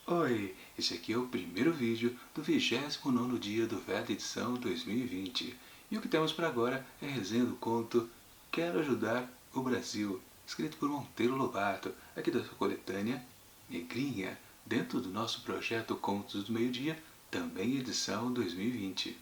Oi, esse aqui é o primeiro vídeo do 29º dia do VET edição 2020. E o que temos para agora é a resenha do conto Quero Ajudar o Brasil, escrito por Monteiro Lobato, aqui da sua coletânea Negrinha, dentro do nosso projeto Contos do Meio-Dia, também edição 2020.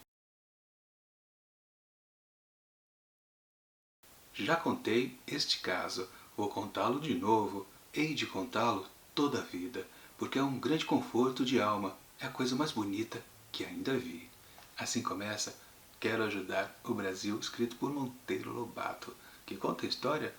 Já contei este caso, vou contá-lo de novo, hei de contá-lo toda a vida, porque é um grande conforto de alma, é a coisa mais bonita que ainda vi. Assim começa Quero Ajudar o Brasil, escrito por Monteiro Lobato, que conta a história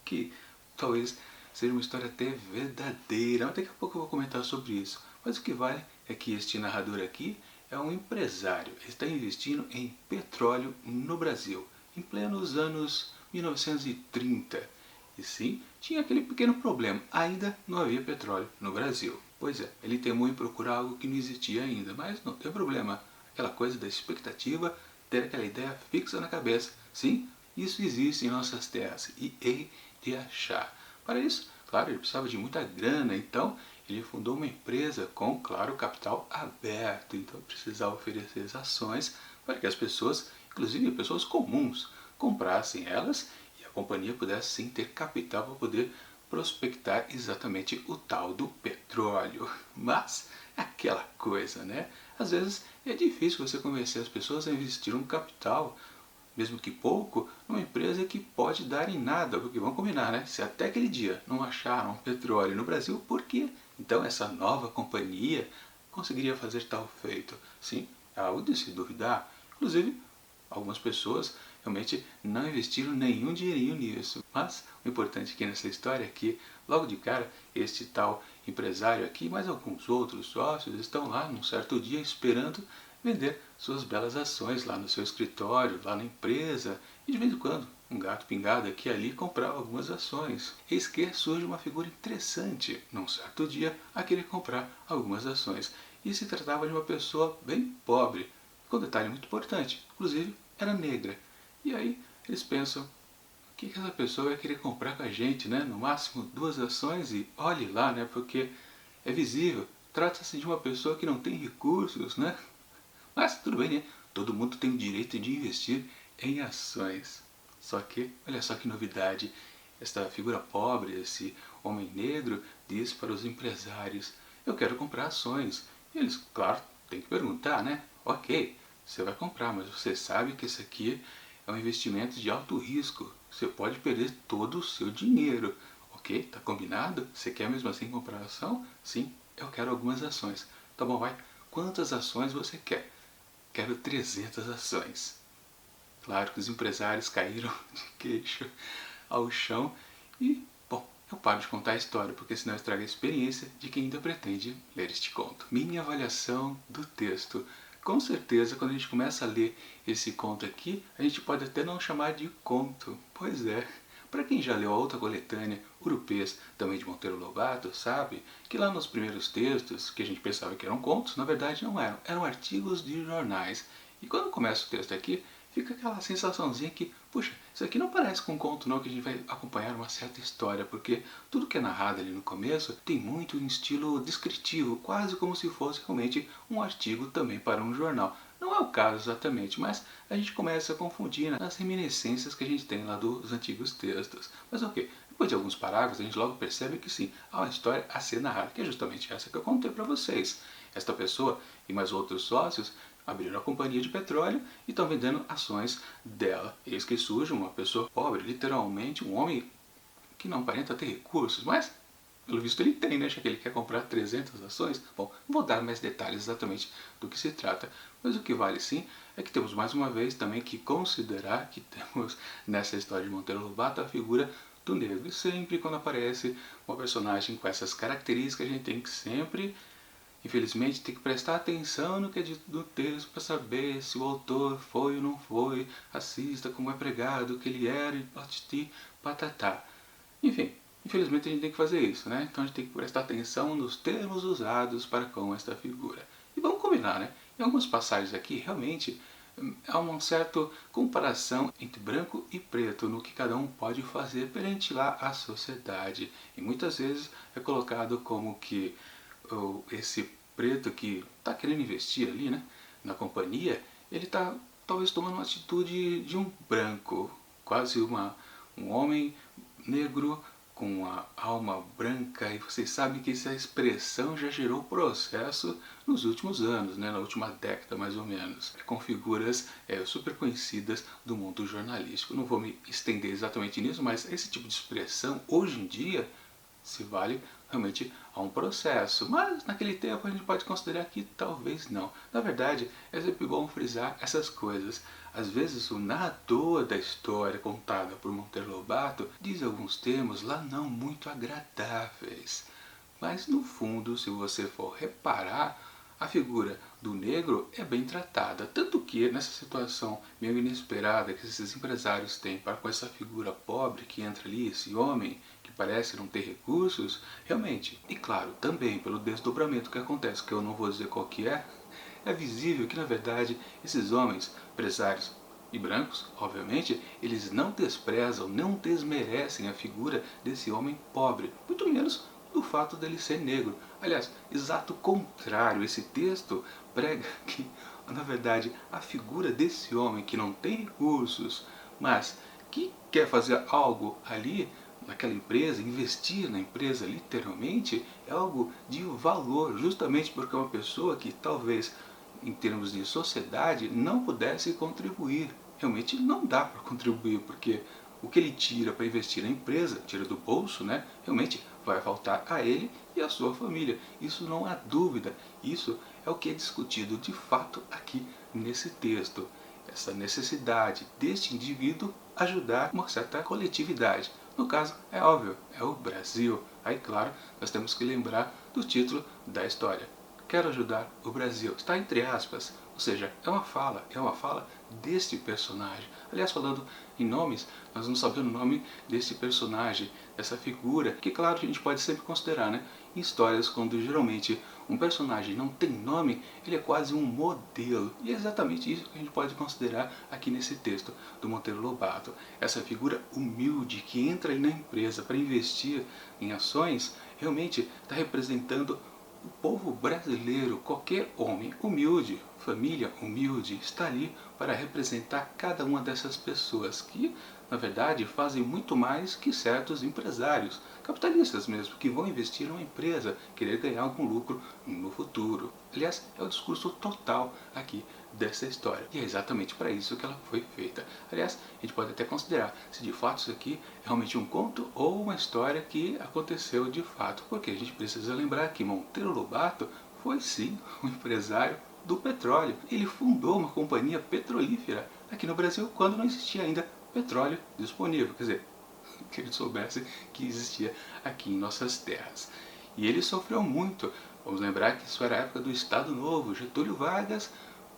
que talvez seja uma história até verdadeira, mas daqui a pouco eu vou comentar sobre isso. Mas o que vale é que este narrador aqui é um empresário, ele está investindo em petróleo no Brasil, em plenos anos 1930. E sim, tinha aquele pequeno problema, ainda não havia petróleo no Brasil. Pois é, ele temou em procurar algo que não existia ainda, mas não tem problema. Aquela coisa da expectativa, ter aquela ideia fixa na cabeça. Sim, isso existe em nossas terras e hei de achar. Para isso, claro, ele precisava de muita grana, então ele fundou uma empresa com, claro, capital aberto. Então precisava oferecer as ações para que as pessoas, inclusive pessoas comuns, comprassem elas e a companhia pudesse sim ter capital para poder prospectar exatamente o tal do petróleo. Mas é aquela coisa, né? Às vezes é difícil você convencer as pessoas a investir um capital, mesmo que pouco, numa empresa que pode dar em nada, porque vamos combinar, né? Se até aquele dia não acharam petróleo no Brasil, por quê? Então essa nova companhia conseguiria fazer tal feito? Sim, é algo de se duvidar. Inclusive, algumas pessoas realmente não investiram nenhum dinheirinho nisso. Mas o importante aqui nessa história é que, logo de cara, este tal empresário aqui, mais alguns outros sócios, estão lá num certo dia esperando vender suas belas ações lá no seu escritório, lá na empresa, e de vez em quando um gato pingado aqui e ali comprava algumas ações. Eis que surge uma figura interessante, num certo dia, a querer comprar algumas ações. E se tratava de uma pessoa bem pobre, com um detalhe muito importante, inclusive era negra. E aí eles pensam, o que essa pessoa vai querer comprar com a gente, né? No máximo 2 ações e olhe lá, né? Porque é visível, trata-se de uma pessoa que não tem recursos, né? Mas tudo bem, né? Todo mundo tem o direito de investir em ações. Só que, olha só que novidade, esta figura pobre, esse homem negro, diz para os empresários, eu quero comprar ações. E eles, claro, tem que perguntar, né? Ok, você vai comprar, mas você sabe que esse aqui é um investimento de alto risco. Você pode perder todo o seu dinheiro. Ok, tá combinado? Você quer mesmo assim comprar ação? Sim, eu quero algumas ações. Tá bom, vai. Quantas ações você quer? Quero 300 ações. Claro que os empresários caíram de queixo ao chão e, bom, eu paro de contar a história, porque senão estraga a experiência de quem ainda pretende ler este conto. Minha avaliação do texto. Com certeza, quando a gente começa a ler esse conto aqui, a gente pode até não chamar de conto. Pois é. Para quem já leu a outra coletânea, Urupês, também de Monteiro Lobato, sabe que lá nos primeiros textos, que a gente pensava que eram contos, na verdade não eram, eram artigos de jornais. E quando começa o texto aqui, fica aquela sensaçãozinha que, puxa, isso aqui não parece com um conto não, que a gente vai acompanhar uma certa história, porque tudo que é narrado ali no começo tem muito um estilo descritivo, quase como se fosse realmente um artigo também para um jornal. Não é o caso exatamente, mas a gente começa a confundir nas reminiscências que a gente tem lá dos antigos textos. Mas ok, depois de alguns parágrafos a gente logo percebe que sim, há uma história a ser narrada, que é justamente essa que eu contei para vocês. Esta pessoa e mais outros sócios abriram a companhia de petróleo e estão vendendo ações dela. Eis que surge uma pessoa pobre, literalmente um homem que não aparenta ter recursos, mas pelo visto ele tem, né? Já que ele quer comprar 300 ações. Bom, não vou dar mais detalhes exatamente do que se trata, mas o que vale sim é que temos mais uma vez também que considerar que temos nessa história de Monteiro Lobato a figura do negro. E sempre quando aparece uma personagem com essas características, a gente tem que sempre, infelizmente, tem que prestar atenção no que é dito no texto para saber se o autor foi ou não foi racista, como é pregado, que ele era e patati patatá. Enfim, infelizmente a gente tem que fazer isso, né? Então a gente tem que prestar atenção nos termos usados para com esta figura. E vamos combinar, né? Em algumas passagens aqui, realmente, há uma certa comparação entre branco e preto no que cada um pode fazer perante lá a sociedade. E muitas vezes é colocado como que esse preto que está querendo investir ali, né, na companhia, ele está talvez tomando uma atitude de um branco, quase um homem negro com a alma branca, e vocês sabem que essa expressão já gerou processo nos últimos anos, né, na última década mais ou menos, com figuras super conhecidas do mundo jornalístico. Não vou me estender exatamente nisso, mas esse tipo de expressão hoje em dia se vale realmente a um processo, mas naquele tempo a gente pode considerar que talvez não. Na verdade, é sempre bom frisar essas coisas. Às vezes o narrador da história contada por Monteiro Lobato diz alguns termos lá não muito agradáveis, mas no fundo, se você for reparar, a figura do negro é bem tratada, tanto que nessa situação meio inesperada que esses empresários têm para com essa figura pobre que entra ali, esse homem que parece não ter recursos, realmente, e claro, também pelo desdobramento que acontece, que eu não vou dizer qual que é visível que na verdade esses homens, empresários e brancos, obviamente, eles não desprezam, não desmerecem a figura desse homem pobre, muito menos do fato dele ser negro. Aliás, exato contrário, esse texto prega que, na verdade, a figura desse homem que não tem recursos, mas que quer fazer algo ali, naquela empresa, investir na empresa literalmente, é algo de valor, justamente porque é uma pessoa que talvez, em termos de sociedade, não pudesse contribuir. Realmente não dá para contribuir, porque o que ele tira para investir na empresa, tira do bolso, né? Realmente vai faltar a ele e a sua família. Isso não há dúvida. Isso é o que é discutido de fato aqui nesse texto. Essa necessidade deste indivíduo ajudar uma certa coletividade. No caso, é óbvio, é o Brasil. Aí, claro, nós temos que lembrar do título da história. Quero ajudar o Brasil. Está entre aspas, ou seja, é uma fala deste personagem. Aliás, falando em nomes, nós não sabemos o nome desse personagem, dessa figura, que claro, a gente pode sempre considerar, né? Em histórias, quando geralmente um personagem não tem nome, ele é quase um modelo. E é exatamente isso que a gente pode considerar aqui nesse texto do Monteiro Lobato. Essa figura humilde que entra aí na empresa para investir em ações, realmente está representando o povo brasileiro. Qualquer homem humilde, família humilde, está ali para representar cada uma dessas pessoas que, na verdade, fazem muito mais que certos empresários, capitalistas mesmo, que vão investir numa empresa, querer ganhar algum lucro no futuro. Aliás, é o discurso total aqui dessa história. E é exatamente para isso que ela foi feita. Aliás, a gente pode até considerar se de fato isso aqui é realmente um conto ou uma história que aconteceu de fato, porque a gente precisa lembrar que Monteiro Lobato foi sim um empresário do petróleo. Ele fundou uma companhia petrolífera aqui no Brasil quando não existia ainda petróleo disponível. Quer dizer, que ele soubesse que existia aqui em nossas terras. E ele sofreu muito. Vamos lembrar que isso era a época do Estado Novo. Getúlio Vargas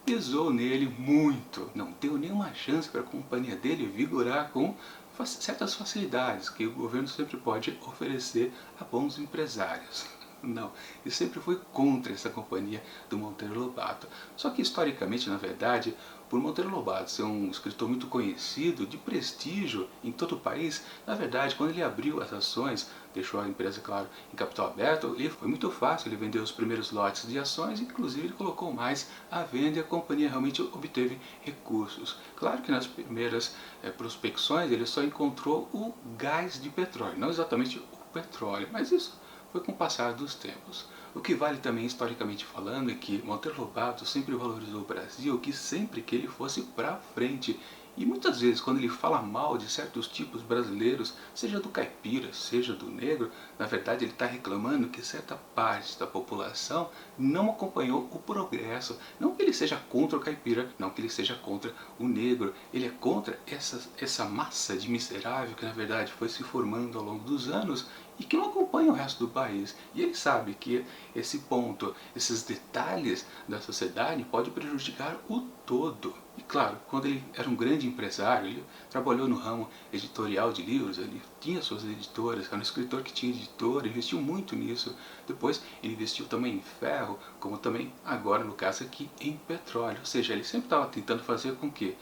pisou nele muito. Não deu nenhuma chance para a companhia dele vigorar com certas facilidades que o governo sempre pode oferecer a bons empresários. Não, ele sempre foi contra essa companhia do Monteiro Lobato. Só que historicamente, na verdade, por Monteiro Lobato ser um escritor muito conhecido, de prestígio em todo o país, na verdade, quando ele abriu as ações, deixou a empresa, claro, em capital aberto, ele foi muito fácil, ele vendeu os primeiros lotes de ações, inclusive ele colocou mais à venda e a companhia realmente obteve recursos. Claro que nas primeiras prospecções ele só encontrou o gás de petróleo, não exatamente o petróleo, mas isso foi com o passar dos tempos. O que vale também, historicamente falando, é que Monteiro Lobato sempre valorizou o Brasil, que sempre que ele fosse para frente. E muitas vezes, quando ele fala mal de certos tipos brasileiros, seja do caipira, seja do negro, na verdade ele está reclamando que certa parte da população não acompanhou o progresso. Não que ele seja contra o caipira, não que ele seja contra o negro. Ele é contra essa massa de miserável que na verdade foi se formando ao longo dos anos e que não acompanha o resto do país. E ele sabe que esse ponto, esses detalhes da sociedade pode prejudicar o todo. E claro, quando ele era um grande empresário, ele trabalhou no ramo editorial de livros, ele tinha suas editoras, era um escritor que tinha editora, investiu muito nisso. Depois ele investiu também em ferro, como também agora no caso aqui em petróleo. Ou seja, ele sempre estava tentando fazer com que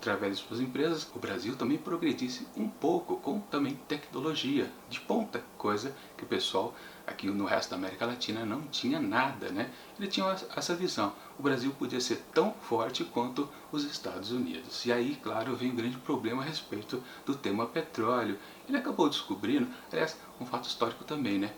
através de suas empresas, o Brasil também progredisse um pouco com também tecnologia de ponta, coisa que o pessoal aqui no resto da América Latina não tinha nada, né? Ele tinha essa visão. O Brasil podia ser tão forte quanto os Estados Unidos. E aí, claro, vem um grande problema a respeito do tema petróleo. Ele acabou descobrindo, aliás, um fato histórico também, né?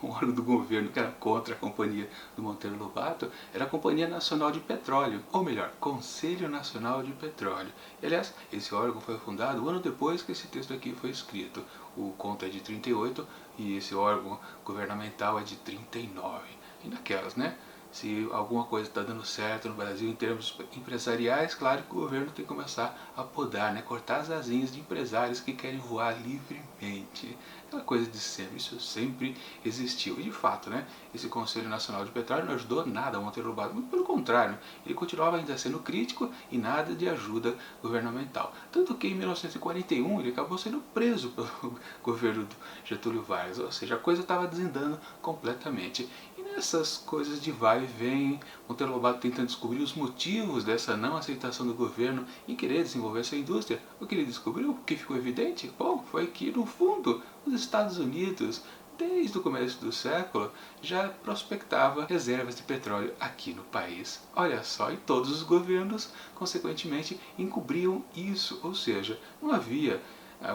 Um órgão do governo que era contra a companhia do Monteiro Lobato era a Companhia Nacional de Petróleo, ou melhor, Conselho Nacional de Petróleo. E, aliás, esse órgão foi fundado um ano depois que esse texto aqui foi escrito. O conto é de 38 e esse órgão governamental é de 39. E naquelas, né? Se alguma coisa está dando certo no Brasil em termos empresariais, claro que o governo tem que começar a podar, né? Cortar as asinhas de empresários que querem voar livremente. Aquela coisa de sempre, isso sempre existiu. E de fato, né? Esse Conselho Nacional de Petróleo não ajudou nada a Monteiro Lobato, muito pelo contrário, ele continuava ainda sendo crítico e nada de ajuda governamental. Tanto que em 1941 ele acabou sendo preso pelo governo do Getúlio Vargas, ou seja, a coisa estava desandando completamente. Essas coisas de vai e vem, Monteiro Lobato tentando descobrir os motivos dessa não aceitação do governo em querer desenvolver essa indústria. O que ele descobriu, o que ficou evidente, bom, foi que no fundo os Estados Unidos, desde o começo do século, já prospectava reservas de petróleo aqui no país. Olha só, e todos os governos, consequentemente, encobriam isso, ou seja, não havia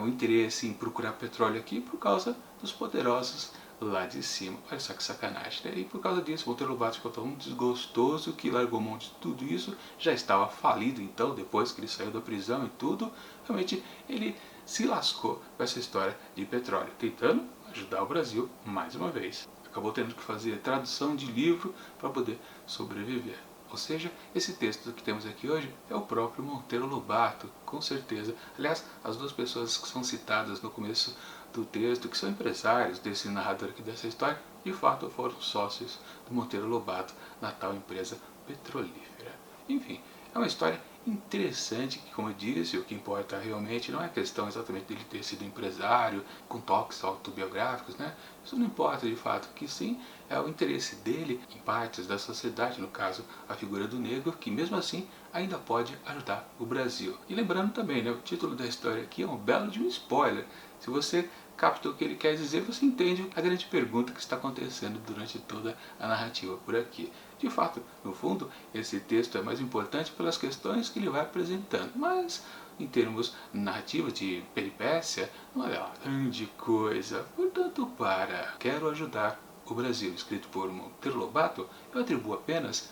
o interesse em procurar petróleo aqui por causa dos poderosos lá de cima. Olha só que sacanagem, né? E por causa disso, Monteiro Lobato ficou tão desgostoso que largou mão de tudo isso, já estava falido então, depois que ele saiu da prisão e tudo, realmente ele se lascou com essa história de petróleo, tentando ajudar o Brasil mais uma vez. Acabou tendo que fazer tradução de livro para poder sobreviver. Ou seja, esse texto que temos aqui hoje é o próprio Monteiro Lobato, com certeza. Aliás, as duas pessoas que são citadas no começo do texto, que são empresários desse narrador aqui dessa história, de fato foram sócios do Monteiro Lobato na tal empresa petrolífera. Enfim, é uma história interessante que, como eu disse, o que importa realmente não é a questão exatamente dele ter sido empresário, com toques autobiográficos, né? Isso não importa de fato, que sim é o interesse dele em partes da sociedade, no caso a figura do negro, que mesmo assim ainda pode ajudar o Brasil. E lembrando também, né, o título da história aqui é um belo de um spoiler. Se você capta o que ele quer dizer, você entende a grande pergunta que está acontecendo durante toda a narrativa por aqui. De fato, no fundo, esse texto é mais importante pelas questões que ele vai apresentando, mas em termos narrativos de peripécia, não é uma grande coisa. Portanto, para Quero Ajudar o Brasil, escrito por Monteiro Lobato, eu atribuo apenas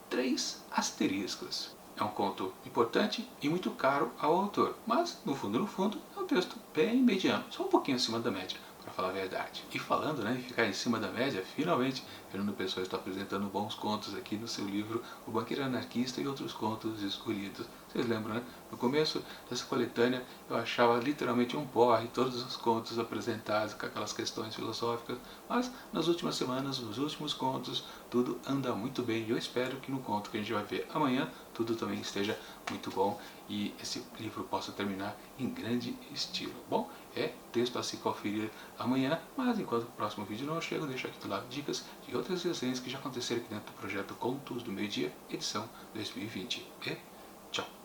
3 asteriscos. É um conto importante e muito caro ao autor, mas no fundo, é um texto bem mediano, só um pouquinho acima da média, para falar a verdade. E falando, né, em ficar em cima da média, finalmente, Fernando Pessoa está apresentando bons contos aqui no seu livro O Banqueiro Anarquista e Outros Contos Escolhidos. Vocês lembram, né? No começo dessa coletânea eu achava literalmente um porre todos os contos apresentados com aquelas questões filosóficas, mas nas últimas semanas, nos últimos contos, tudo anda muito bem e eu espero que no conto que a gente vai ver amanhã tudo também esteja muito bom e esse livro possa terminar em grande estilo. Bom, é texto a se conferir amanhã, mas enquanto o próximo vídeo não chega, eu deixo aqui do lado dicas de outras resenhas que já aconteceram aqui dentro do projeto Contos do Meio Dia, edição 2020. E tchau!